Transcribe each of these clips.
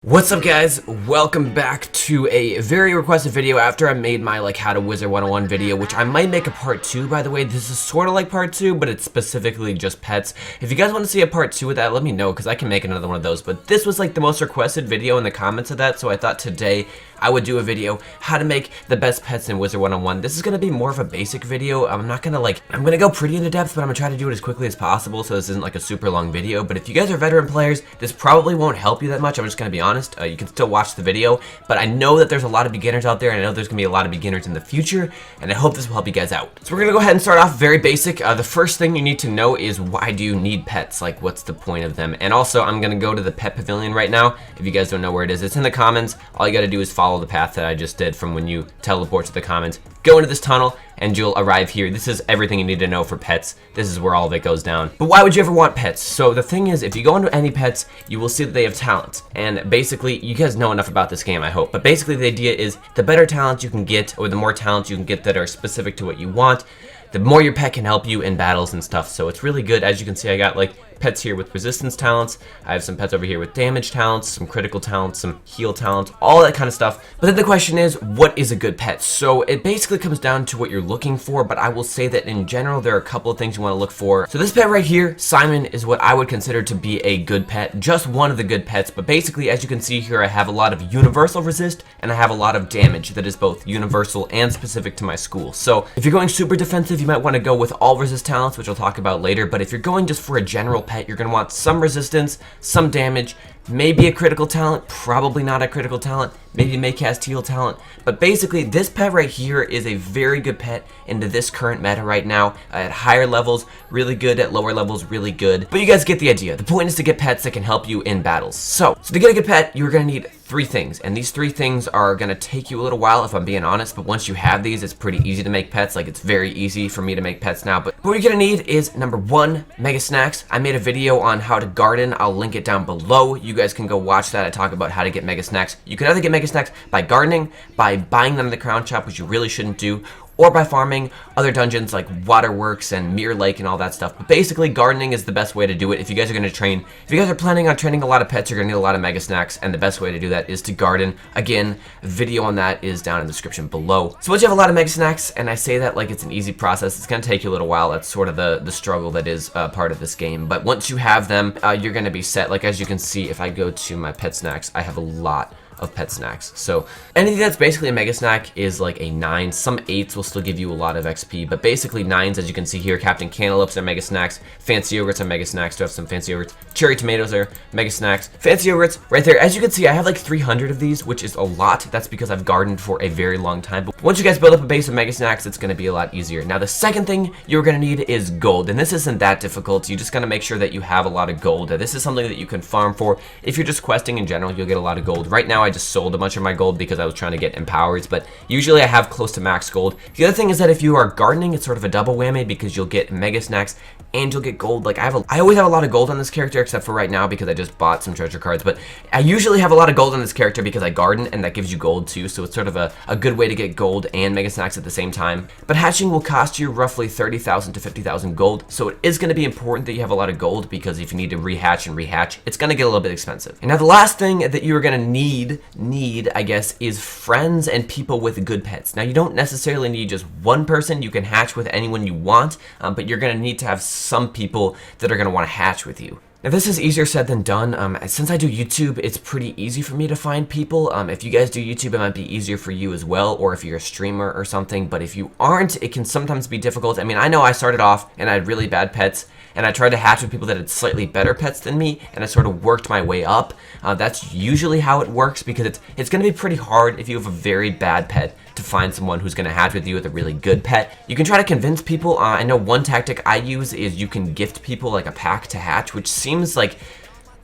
What's up, guys? Welcome back to a very requested video after I made my how to Wizard 101 video, which I might make a part 2, by the way. This is sort of like part 2, but it's specifically just pets. If you guys want to see a part 2 of that, let me know, because I can make another one of those. But this was like the most requested video in the comments of that, so I thought today I would do a video how to make the best pets in Wizard 101. This is going to be more of a basic video. I'm not going to I'm going to go pretty into depth, but I'm going to try to do it as quickly as possible so this isn't like a super long video. But if you guys are veteran players, this probably won't help you that much. I'm just going to be honest. You can still watch the video, but I know that there's a lot of beginners out there, and I know there's going to be a lot of beginners in the future, and I hope this will help you guys out. So we're going to go ahead and start off very basic. The first thing you need to know is, why do you need pets? Like, what's the point of them? And also, I'm going to go to the pet pavilion right now. If you guys don't know where it is, it's in the comments. All you got to do is follow the path that I just did from when you teleport to the comments. Go into this tunnel and you'll arrive here. This is everything you need to know for pets. This is where all of it goes down. But why would you ever want pets? So the thing is, if you go into any pets, you will see that they have talents. And basically, you guys know enough about this game, I hope. But basically, the idea is the better talents you can get, or the more talents you can get that are specific to what you want, the more your pet can help you in battles and stuff. So it's really good. As you can see, I got pets here with resistance talents. I have some pets over here with damage talents, some critical talents, some heal talents, all that kind of stuff. But then the question is, what is a good pet? So it basically comes down to what you're looking for, but I will say that in general, there are a couple of things you want to look for. So this pet right here, Simon, is what I would consider to be a good pet, just one of the good pets. But basically, as you can see here, I have a lot of universal resist, and I have a lot of damage that is both universal and specific to my school. So if you're going super defensive, you might want to go with all resist talents, which I'll talk about later. But if you're going just for a general pet, you're going to want some resistance, some damage, maybe a critical talent, probably not a critical talent, maybe may cast heal talent. But basically, this pet right here is a very good pet into this current meta right now. At higher levels, really good. At lower levels, really good. But you guys get the idea. The point is to get pets that can help you in battles. So to get a good pet, you're going to need 3 things. And these 3 things are going to take you a little while, if I'm being honest. But once you have these, it's pretty easy to make pets. It's very easy for me to make pets now. But what you're going to need is, number 1, Mega Snacks. I made a video on how to garden. I'll link it down below. You guys can go watch that. I talk about how to get Mega Snacks. You can either get Mega Snacks by gardening, by buying them in the crown shop, which you really shouldn't do, or by farming other dungeons like Waterworks and Mirror Lake and all that stuff. But basically, gardening is the best way to do it if you guys are going to train. If you guys are planning on training a lot of pets, you're going to need a lot of Mega Snacks, and the best way to do that is to garden. Again, a video on that is down in the description below. So once you have a lot of Mega Snacks, and I say that like it's an easy process, it's going to take you a little while. That's sort of the struggle that is part of this game. But once you have them, you're going to be set. As you can see, if I go to my pet snacks, I have a lot of pet snacks. So anything that's basically a mega snack is like a 9. Some 8s will still give you a lot of XP, but basically 9s, as you can see here. Captain Cantaloupes are mega snacks. Fancy yogurts are mega snacks. Do have some fancy yogurts. Cherry tomatoes are mega snacks. Fancy yogurts right there. As you can see, I have 300 of these, which is a lot. That's because I've gardened for a very long time. But once you guys build up a base of mega snacks, it's going to be a lot easier. Now the second thing you're going to need is gold, and this isn't that difficult. You just got to make sure that you have a lot of gold. This is something that you can farm for. If you're just questing in general, you'll get a lot of gold. Right now I just sold a bunch of my gold because I was trying to get empowers, but usually I have close to max gold. The other thing is that if you are gardening, it's sort of a double whammy because you'll get mega snacks and you'll get gold. I always have a lot of gold on this character, except for right now because I just bought some treasure cards, but I usually have a lot of gold on this character because I garden, and that gives you gold too, so it's sort of a good way to get gold and mega snacks at the same time. But hatching will cost you roughly 30,000 to 50,000 gold, so it is going to be important that you have a lot of gold, because if you need to rehatch, it's going to get a little bit expensive. And now the last thing that you're going to need, I guess, is friends and people with good pets. Now you don't necessarily need just one person. You can hatch with anyone you want, but you're going to need to have some people that are going to want to hatch with you. Now this is easier said than done. Since I do YouTube, it's pretty easy for me to find people. If you guys do YouTube, it might be easier for you as well, or if you're a streamer or something. But if you aren't, it can sometimes be difficult. I mean, I know I started off and I had really bad pets, and I tried to hatch with people that had slightly better pets than me, and I sort of worked my way up. That's usually how it works, because it's going to be pretty hard if you have a very bad pet to find someone who's going to hatch with you with a really good pet. You can try to convince people. I know one tactic I use is you can gift people a pack to hatch, which seems like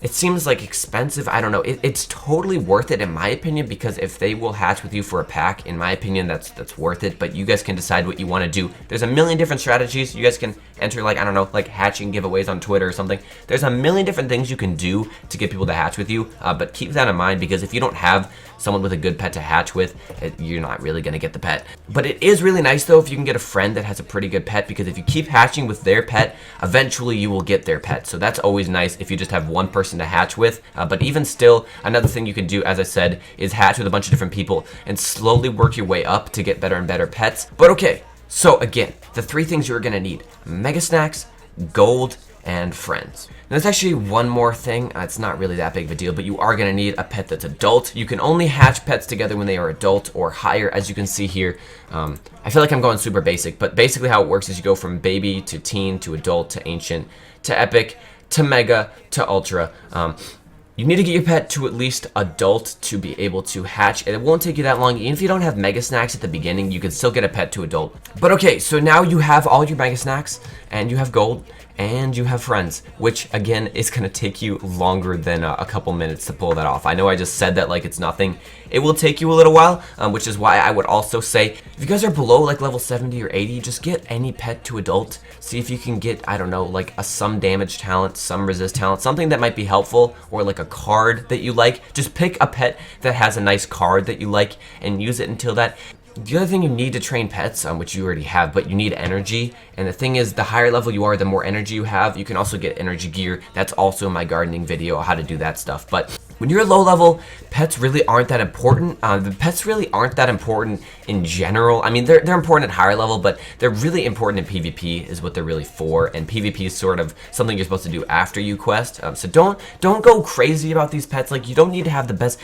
expensive. I don't know. It's totally worth it in my opinion, because if they will hatch with you for a pack, in my opinion, that's worth it. But you guys can decide what you want to do. There's a million different strategies. You guys can enter I don't know, hatching giveaways on Twitter or something. There's a million different things you can do to get people to hatch with you. But keep that in mind, because if you don't have someone with a good pet to hatch with, you're not really going to get the pet. But it is really nice though if you can get a friend that has a pretty good pet, because if you keep hatching with their pet, eventually you will get their pet. So that's always nice if you just have one person person to hatch with, but even still, another thing you can do, as I said, is hatch with a bunch of different people and slowly work your way up to get better and better pets. But okay, so again, the 3 things you're gonna need: Mega Snacks, gold, and friends. Now, there's actually one more thing. It's not really that big of a deal, but you are going to need a pet that's adult. You can only hatch pets together when they are adult or higher, as you can see here. I feel like I'm going super basic, but basically how it works is you go from baby to teen to adult to ancient to epic to mega to ultra. You need to get your pet to at least adult to be able to hatch, and it won't take you that long. Even if you don't have Mega Snacks at the beginning, you can still get a pet to adult. But okay, so now you have all your Mega Snacks, and you have gold, and you have friends, which again is going to take you longer than a couple minutes to pull that off. I know I just said that like it's nothing. It will take you a little while, which is why I would also say, if you guys are below like level 70 or 80, just get any pet to adult. See if you can get, I don't know, like a some damage talent, some resist talent, something that might be helpful, or like a card that you like. Just pick a pet that has a nice card that you like and use it until that. The other thing you need to train pets, which you already have, but you need energy. And the thing is, the higher level you are, the more energy you have. You can also get energy gear. That's also in my gardening video, how to do that stuff. But when you're low level, pets really aren't that important. The pets really aren't that important in general. I mean, they're important at higher level, but they're really important in PvP is what they're really for. And PvP is sort of something you're supposed to do after you quest. So don't go crazy about these pets. Like, you don't need to have the best.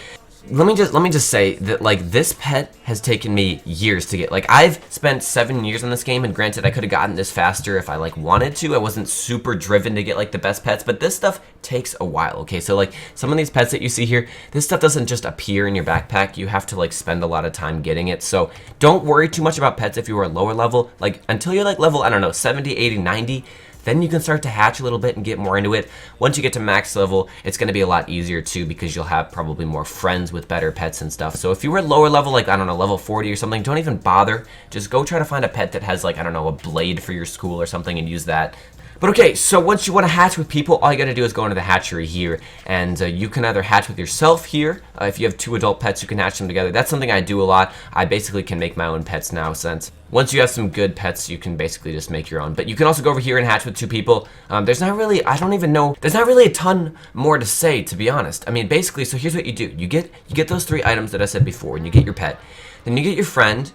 Let me just say that, like, this pet has taken me years to get. Like, I've spent 7 years on this game, and granted, I could have gotten this faster if I, like, wanted to. I wasn't super driven to get, like, the best pets, but this stuff takes a while, okay? So, like, some of these pets that you see here, this stuff doesn't just appear in your backpack. You have to, like, spend a lot of time getting it. So, don't worry too much about pets if you are lower level. Like, until you're, like, level, I don't know, 70, 80, 90, then you can start to hatch a little bit and get more into it. Once you get to max level, it's going to be a lot easier too, because you'll have probably more friends with better pets and stuff. So if you were lower level, like, I don't know, level 40 or something, don't even bother. Just go try to find a pet that has, like, I don't know, a blade for your school or something and use that. But okay, so once you want to hatch with people, all you got to do is go into the hatchery here, and you can either hatch with yourself here. If you have 2 adult pets, you can hatch them together. That's something I do a lot. I basically can make my own pets now, since once you have some good pets, you can basically just make your own. But you can also go over here and hatch with 2 people. There's not really, I don't even know, there's not really a ton more to say, to be honest. I mean, basically, so here's what you do. You get those 3 items that I said before, and you get your pet. Then you get your friend,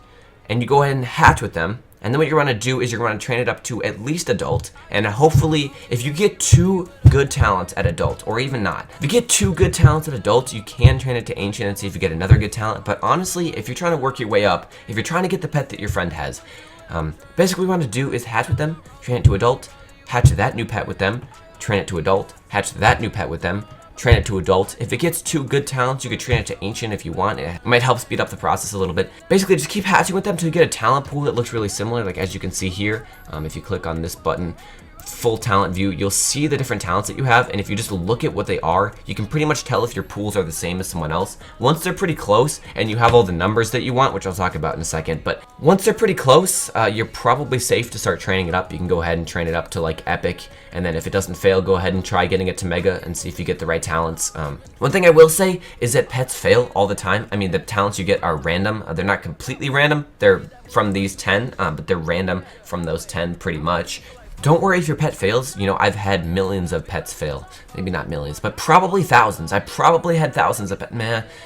and you go ahead and hatch with them. And then what you're going to do is you're going to train it up to at least adult. And hopefully, if you get 2 good talents at adult, or even not, if you get 2 good talents at adult, you can train it to ancient and see if you get another good talent. But honestly, if you're trying to work your way up, if you're trying to get the pet that your friend has, basically what you want to do is hatch with them, train it to adult, hatch that new pet with them, train it to adult, hatch that new pet with them, train it to adult. If it gets 2 good talents, you could train it to ancient if you want. It might help speed up the process a little bit. Basically, just keep hatching with them until you get a talent pool that looks really similar, like as you can see here. If you click on this button, full talent view, you'll see the different talents that you have, and if you just look at what they are, you can pretty much tell if your pools are the same as someone else. Once they're pretty close and you have all the numbers that you want, which I'll talk about in a second, but once they're pretty close, you're probably safe to start training it up. You can go ahead and train it up to like epic, and then if it doesn't fail, go ahead and try getting it to mega and see if you get the right talents. One thing I will say is that pets fail all the time. I mean, the talents you get are random. They're not completely random. They're from these 10, but they're random from those 10 pretty much. Don't worry if your pet fails. You know, I've had millions of pets fail. Maybe not millions, but probably thousands. I probably had thousands of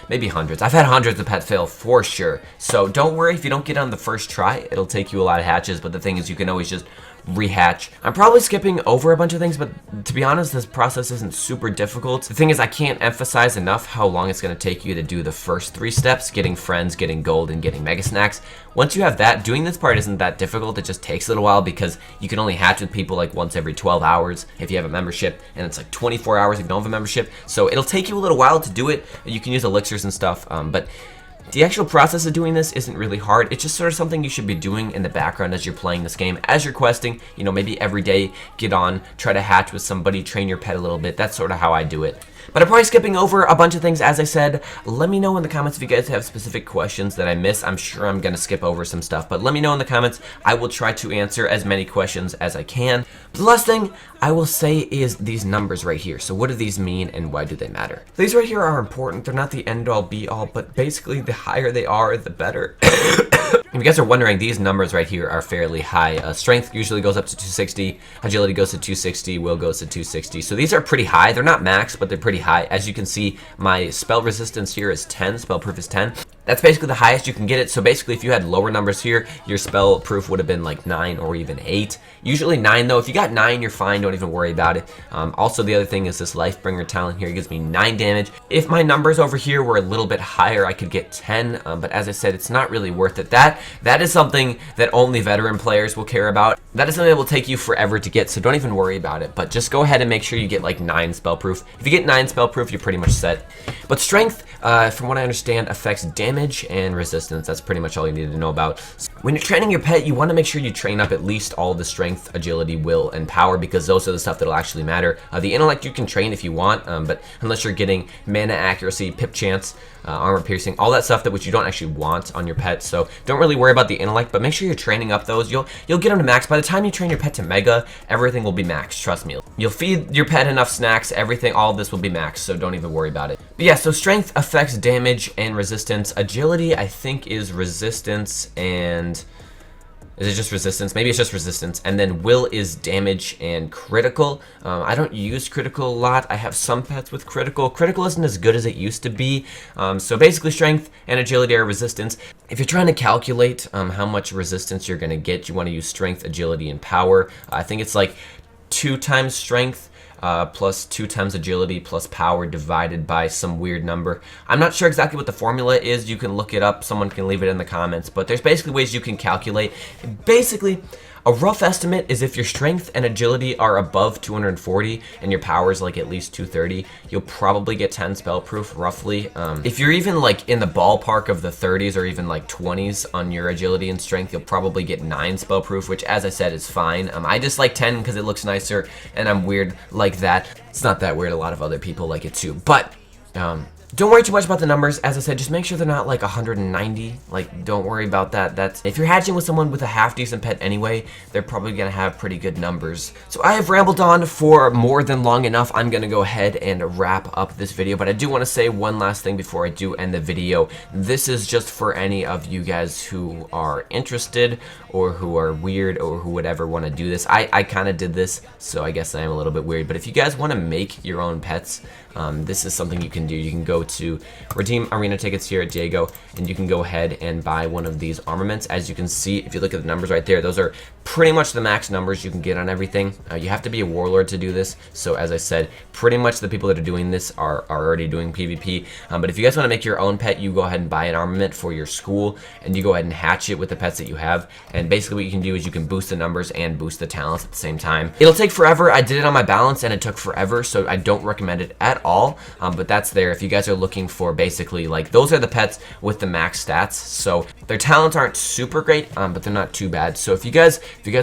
maybe hundreds. I've had hundreds of pets fail for sure. So don't worry if you don't get on the first try. It'll take you a lot of hatches, but the thing is you can always just rehatch. I'm probably skipping over a bunch of things, but to be honest, this process isn't super difficult. The thing is, I can't emphasize enough how long it's going to take you to do the first 3 steps, getting friends, getting gold, and getting mega snacks. Once you have that, doing this part isn't that difficult. It just takes a little while because you can only hatch with people like once every 12 hours if you have a membership, and it's like 24 hours if you don't have a membership. So it'll take you a little while to do it. You can use elixirs and stuff, but the actual process of doing this isn't really hard. It's just sort of something you should be doing in the background as you're playing this game, as you're questing. You know, maybe every day, get on, try to hatch with somebody, train your pet a little bit. That's sort of how I do it. But I'm probably skipping over a bunch of things, as I said. Let me know in the comments if you guys have specific questions that I miss. I'm sure I'm going to skip over some stuff, but let me know in the comments. I will try to answer as many questions as I can. But the last thing I will say is these numbers right here. So what do these mean and why do they matter? These right here are important. They're not the end-all be-all, but basically the higher they are, the better. If you guys are wondering, these numbers right here are fairly high. Strength usually goes up to 260, agility goes to 260, will goes to 260. So these are pretty high. They're not max, but they're pretty high. As you can see, my spell resistance here is 10, spell proof is 10. That's basically the highest you can get it. So basically, if you had lower numbers here, your spell proof would have been like 9 or even 8. Usually 9 though. If you got 9, you're fine. Don't even worry about it. Also, the other thing is this Lifebringer talent here gives me 9 damage. If my numbers over here were a little bit higher, I could get 10. But as I said, it's not really worth it. That is something that only veteran players will care about. That is something that will take you forever to get, so don't even worry about it. But just go ahead and make sure you get like 9 spell proof. If you get 9 spell proof, you're pretty much set. But strength, from what I understand, affects damage and resistance. That's pretty much all you need to know about. When you're training your pet, you want to make sure you train up at least all the strength, agility, will, and power, because those are the stuff that'll actually matter. The intellect you can train if you want, but unless you're getting mana accuracy, pip chance, armor piercing, all that stuff that which you don't actually want on your pet. So don't really worry about the intellect, but make sure you're training up those. You'll get them to max. By the time you train your pet to mega, everything will be max. Trust me. You'll feed your pet enough snacks, everything, all of this will be max. So don't even worry about it. But yeah, so strength affects damage and resistance. Agility, I think, is resistance, and is it just resistance? Maybe it's just resistance. And then will is damage and critical. I don't use critical a lot. I have some pets with critical. Critical isn't as good as it used to be. So basically strength and agility are resistance. If you're trying to calculate how much resistance you're going to get, you want to use strength, agility, and power. I think it's like 2 times strength, plus 2 times agility plus power divided by some weird number. I'm not sure exactly what the formula is. You can look it up. Someone can leave it in the comments. But there's basically ways you can calculate. Basically, a rough estimate is if your strength and agility are above 240 and your power is like at least 230, you'll probably get 10 spell proof, roughly. If you're even like in the ballpark of the 30s or even like 20s on your agility and strength, you'll probably get 9 spell proof, which, as I said, is fine. I just like 10 because it looks nicer and I'm weird like that. It's not that weird. A lot of other people like it too. But don't worry too much about the numbers. As I said, just make sure they're not like 190. Like, don't worry about that. That's if you're hatching with someone with a half decent pet anyway, they're probably gonna have pretty good numbers. So I have rambled on for more than long enough. I'm gonna go ahead and wrap up this video, but I do want to say one last thing before I do end the video. This is just for any of you guys who are interested or who are weird or who would ever want to do this. I kind of did this, so I guess I am a little bit weird. But if you guys want to make your own pets, this is something you can do. You can go to redeem arena tickets here at Jago, and you can go ahead and buy one of these armaments. As you can see, if you look at the numbers right there, those are pretty much the max numbers you can get on everything. You have to be a warlord to do this. So as I said, pretty much the people that are doing this are already doing PvP. But if you guys want to make your own pet, you go ahead and buy an armament for your school, and you go ahead and hatch it with the pets that you have. And basically what you can do is you can boost the numbers and boost the talents at the same time. It'll take forever. I did it on my balance and it took forever, so I don't recommend it at all. But that's there if you guys are looking for basically like those are the pets with the max stats. So their talents aren't super great, but they're not too bad. So if you guys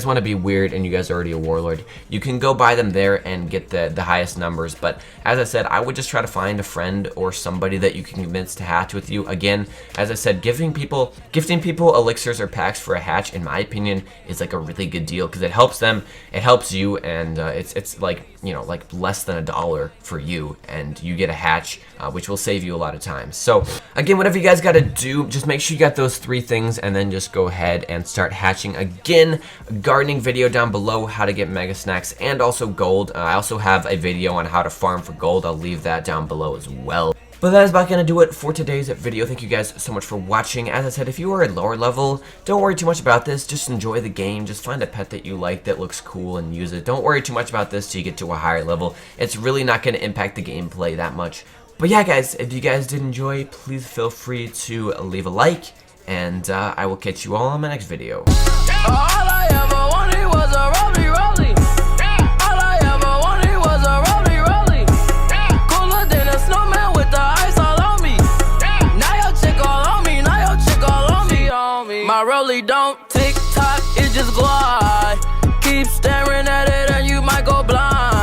want to be weird and you guys are already a warlord, you can go buy them there and get the highest numbers. But as I said, I would just try to find a friend or somebody that you can convince to hatch with you. Again, as I said, gifting people elixirs or packs for a hatch, in my opinion, is like a really good deal because it helps them, it helps you, and it's like, you know, like less than $1 for you, and you get a hatch, which will save you a lot of time. So again, whatever you guys got to do, just make sure you got those 3 things, and then just go ahead and start hatching. Again, a gardening video down below, how to get mega snacks and also gold. I also have a video on how to farm for gold. I'll leave that down below as well. But that is about going to do it for today's video. Thank you guys so much for watching. As I said, if you are at lower level, don't worry too much about this. Just enjoy the game. Just find a pet that you like that looks cool and use it. Don't worry too much about this till you get to a higher level. It's really not going to impact the gameplay that much. But yeah, guys, if you guys did enjoy, please feel free to leave a like, and I will catch you all on my next video. All I ever wanted was a rolly. All I ever wanted was a rolly. Cooler than a snowman with the ice all on me. Now your chick all on me. My rolly don't tick tock, it just glide. Keep staring at it and you might go blind.